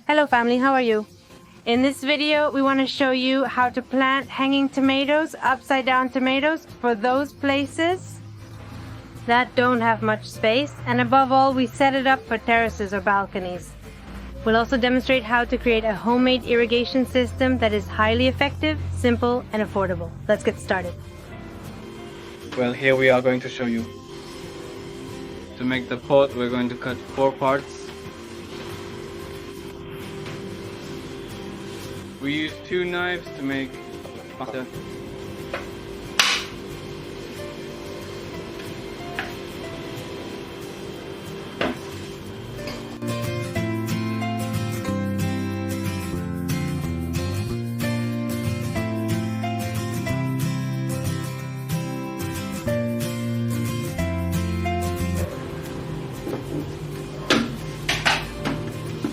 Hello family, how are you? In this video, we want to show you how to plant hanging tomatoes, upside down tomatoes, for those places that don't have much space. And above all, we set it up for terraces or balconies. We'll also demonstrate how to create a homemade irrigation system that is highly effective, simple, and affordable. Let's get started. Well, here we are going to show you. To make the pot, we're going to cut 4 parts. We use 2 knives to make pasta.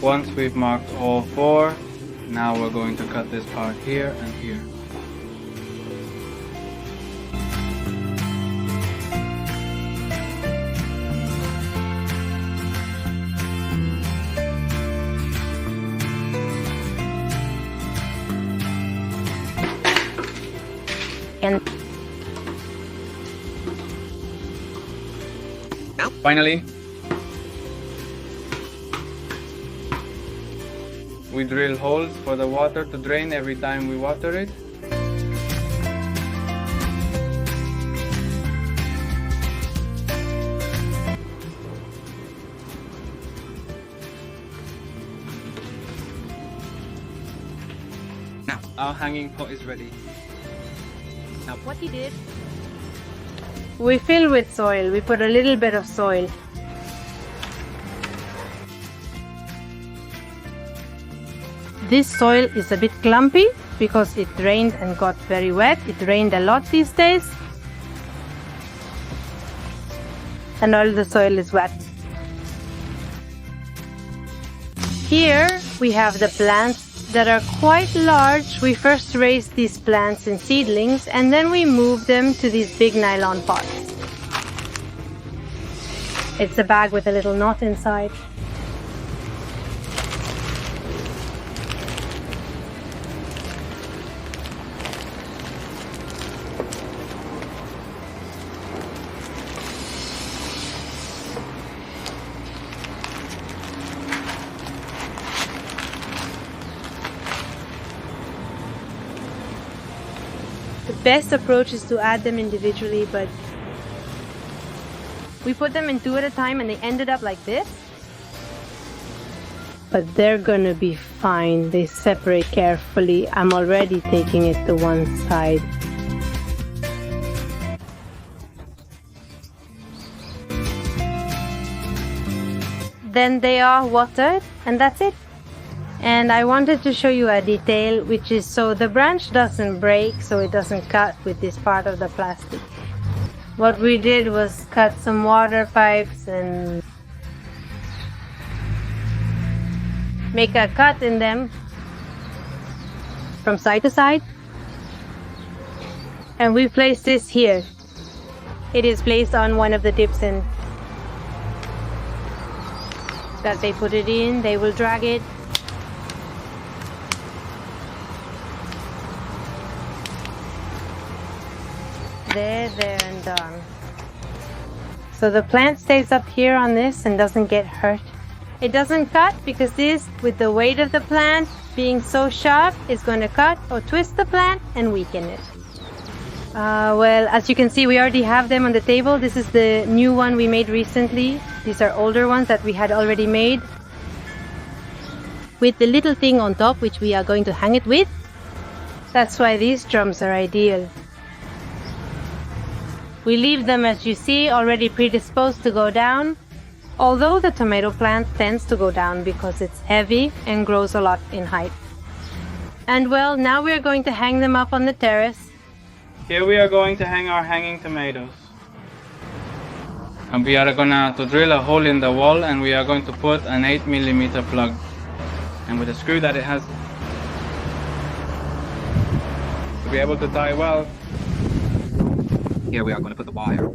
Once we've marked all 4, now we're going to cut this part here and here. And finally, we drill holes for the water to drain every time we water it. Now, our hanging pot is ready. Now, what we did, we fill with soil. We put a little bit of soil. This soil is a bit clumpy because it rained and got very wet. It rained a lot these days. And all the soil is wet. Here we have the plants that are quite large. We first raise these plants in seedlings and then we move them to these big nylon pots. It's a bag with a little knot inside. The best approach is to add them individually, but we put them in 2 at a time and they ended up like this. But they're gonna be fine. They separate carefully. I'm already taking it to one side. Then they are watered and that's it. And I wanted to show you a detail, which is so the branch doesn't break, so it doesn't cut with this part of the plastic. What we did was cut some water pipes and make a cut in them from side to side. And we place this here. It is placed on one of the dips and that they put it in, they will drag it. There and done. So the plant stays up here on this and doesn't get hurt. It doesn't cut because this, with the weight of the plant being so sharp, is going to cut or twist the plant and weaken it. Well, as you can see, we already have them on the table. This is the new one we made recently. These are older ones that we had already made, with the little thing on top which we are going to hang it with. That's why these drums are ideal. We leave them, as you see, already predisposed to go down, although the tomato plant tends to go down because it's heavy and grows a lot in height. And well, now we are going to hang them up on the terrace. here we are going to hang our hanging tomatoes. And we are gonna drill a hole in the wall and we are going to put an 8mm plug. And with a screw that it has to be able to tie well, here we are going to put the wire.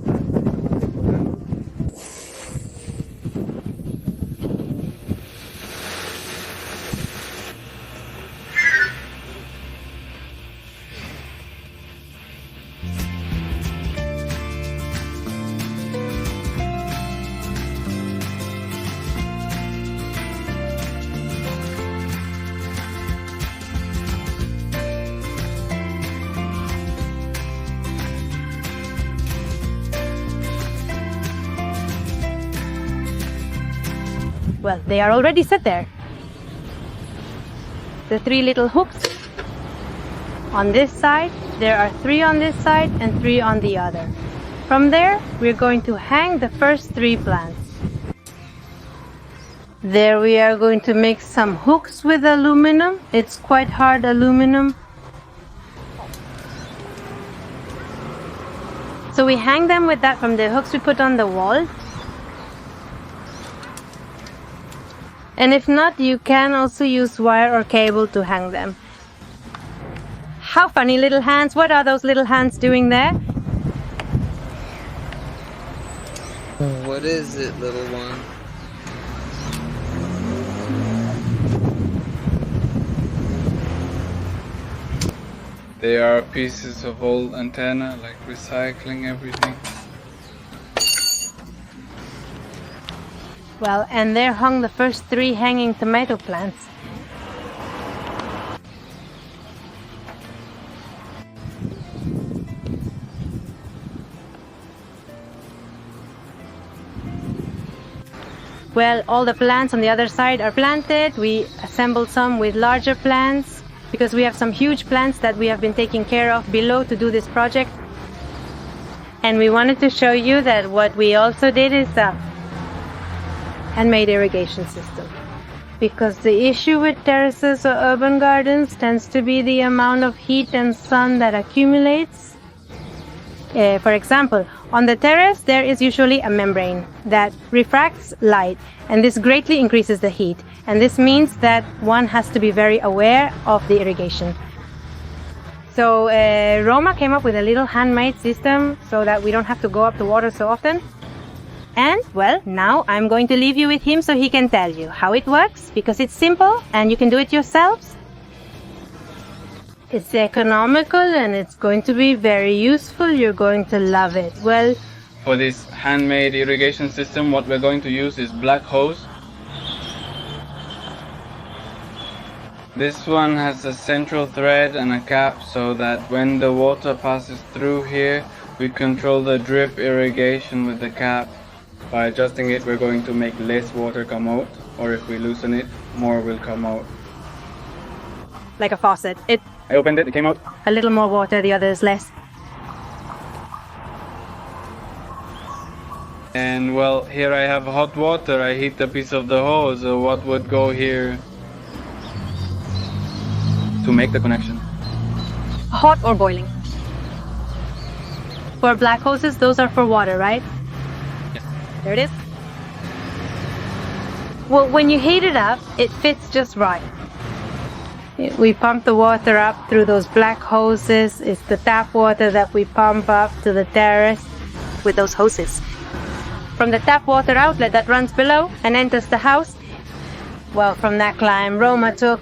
well, they are already set there. The 3 little hooks on this side, there are 3 on this side and 3 on the other. From there, we're going to hang the first 3 plants. There we are going to make some hooks with aluminum. It's quite hard aluminum. So we hang them with that from the hooks we put on the wall. And if not, you can also use wire or cable to hang them. How funny little hands! What are those little hands doing there? What is it, little one? They are pieces of old antenna, like recycling everything. Well, and there hung the first 3 hanging tomato plants. Well, all the plants on the other side are planted. We assembled some with larger plants because we have some huge plants that we have been taking care of below to do this project. And we wanted to show you that what we also did is a handmade irrigation system. Because the issue with terraces or urban gardens tends to be the amount of heat and sun that accumulates. For example, on the terrace there is usually a membrane that refracts light, and this greatly increases the heat, and this means that one has to be very aware of the irrigation. So Roma came up with a little handmade system so that we don't have to go up to water so often. And well, now I'm going to leave you with him so he can tell you how it works, because it's simple and you can do it yourselves. It's economical and it's going to be very useful. You're going to love it. Well, For this handmade irrigation system, what we're going to use is black hose. This one has a central thread and a cap so that when the water passes through here, we control the drip irrigation with the cap. By adjusting it, we're going to make less water come out, or if we loosen it, more will come out. like a faucet. I opened it, it came out. A little more water, the other is less. And well, here I have hot water. I heat a piece of the hose. So what would go here to make the connection? Hot or boiling? For black hoses, those are for water, right? Yes. There it is. Well, when you heat it up, it fits just right. We pump the water up through those black hoses. It's the tap water that we pump up to the terrace with those hoses. From the tap water outlet that runs below and enters the house, well, from that climb Roma took.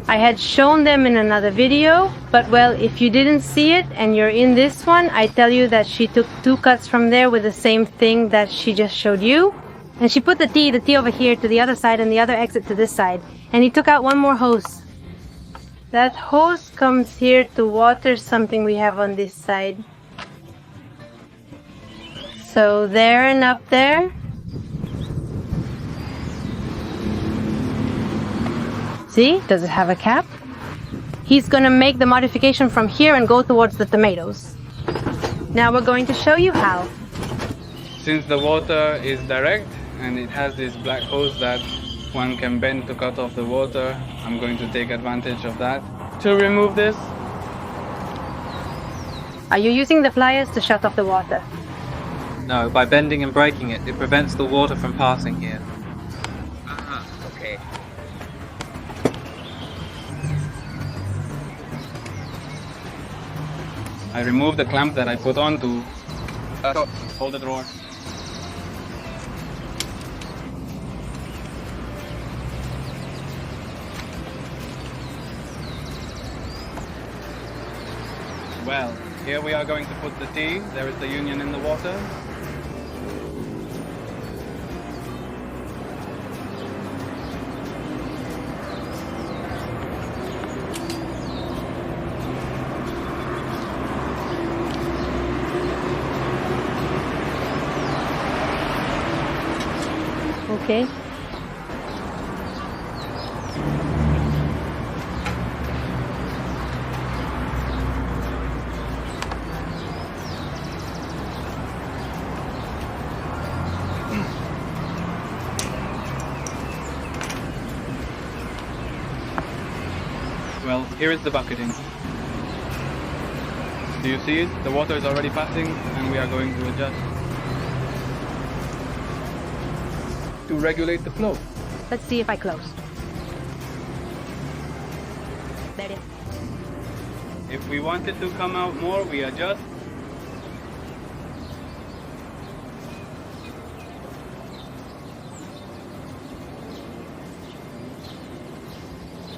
I had shown them in another video, but well, if you didn't see it and you're in this one, I tell you that she took 2 cuts from there with the same thing that she just showed you. And she put the T over here to the other side and the other exit to this side. And he took out 1 more hose. That hose comes here to water something we have on this side. So there and up there. See, does it have a cap? He's gonna make the modification from here and go towards the tomatoes. Now we're going to show you how. Since the water is direct and it has this black hose that one can bend to cut off the water, I'm going to take advantage of that. To remove this, Are you using the pliers to shut off the water? No, by bending and breaking it, it prevents the water from passing here. Okay. I remove the clamp that I put on to hold the drawer. Well, here we are going to put the tea. There is the union in the water. Okay. Well, here is the bucketing. Do you see it? The water is already passing and we are going to adjust to regulate the flow. Let's see if I close. There it is. If we want it to come out more, we adjust.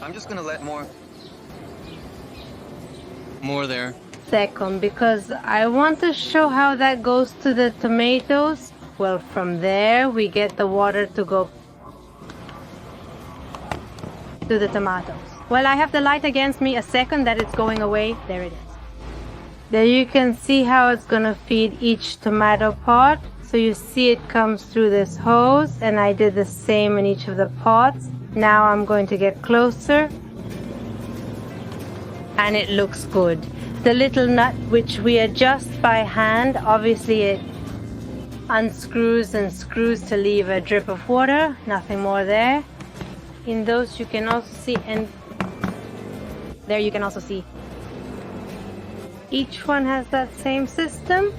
I'm just gonna let more there. Second, because I want to show how that goes to the tomatoes. Well, from there we get the water to go to the tomatoes. Well, I have the light against me. A second that it's going away. There it is. There you can see how it's gonna feed each tomato pot. So you see it comes through this hose, and I did the same in each of the pots. Now I'm going to get closer, and it looks good. The little nut which we adjust by hand, obviously it unscrews and screws to leave a drip of water, nothing more there. In those you can also see, and there you can also see each one has that same system.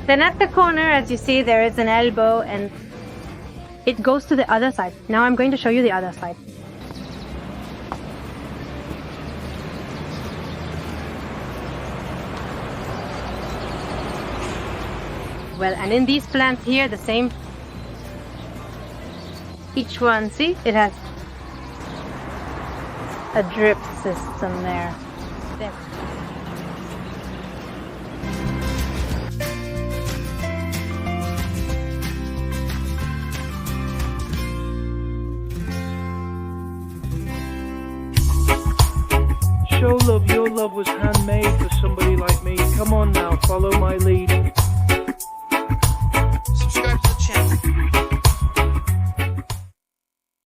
Then at the corner, as you see, there is an elbow and it goes to the other side. Now I'm going to show you the other side. Well, and in these plants here, the same. Each one, see, it has a drip system there. There. Show love, your love was handmade for somebody like me. Come on now, follow my lead.